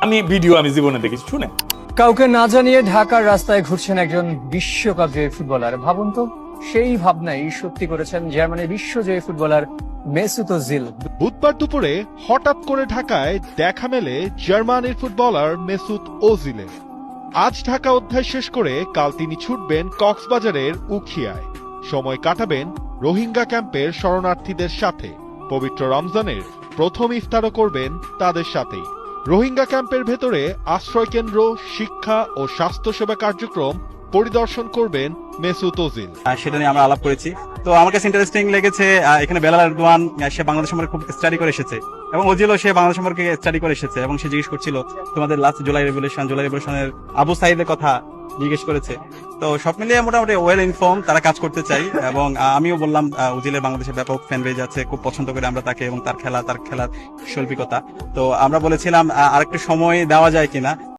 আমি ভিডিও আমি জীবনে দেখেছি, শুনে। কাউকে না জানিয়ে ঢাকার রাস্তায় ঘুরছেন একজন বিশ্বকাপ জয়ী ফুটবলার। ভাবুন তো, সেই ভাবনাই সত্যি করেছেন জার্মানির বিশ্বজয়ী ফুটবলার মেসুত ওজিল। বুধবার দুপুরে হঠাৎ করে ঢাকায় দেখা মেলে জার্মানির ফুটবলার মেসুত ওজিলের। আজ ঢাকা অধ্যায় শেষ করে কাল তিনি ছুটবেন কক্সবাজারের উখিয়ায়। সময় কাটাবেন রোহিঙ্গা ক্যাম্পের শরণার্থীদের সাথে। পবিত্র রমজানের প্রথম ইফতারও করবেন তাদের সাথেই। রোহিঙ্গা ক্যাম্পের ভেতরে আশ্রয়কেন্দ্র, শিক্ষা ও স্বাস্থ্যসেবা কার্যক্রম পরিদর্শন করবেন মেসুত ওজিল। সেটা নিয়ে আমরা আলাপ করেছি। তো আমার কাছে ইন্টারেস্টিং লেগেছে, এখানে বেলাল এরদোয়ান সে বাংলাদেশ সম্পর্কে খুব স্টাডি করে এসেছে, এবং ওজিলও সে বাংলাদেশ সম্পর্কে স্টাডি করে এসেছে, এবং সে জিজ্ঞেস করছিল তোমাদের লাস্ট জুলাই রেভলিউশনের আবু সাইদের কথা জিজ্ঞেস করেছে। তো সব মিলিয়ে মোটামুটি ওয়েল ইনফর্ম, তারা কাজ করতে চাই। এবং আমিও বললাম ওজিলের বাংলাদেশে ব্যাপক ফ্যান বেজ আছে, খুব পছন্দ করি আমরা তাকে এবং তার খেলার শৈল্পিকতা। তো আমরা বলেছিলাম আরেকটু সময় দেওয়া যায় কিনা।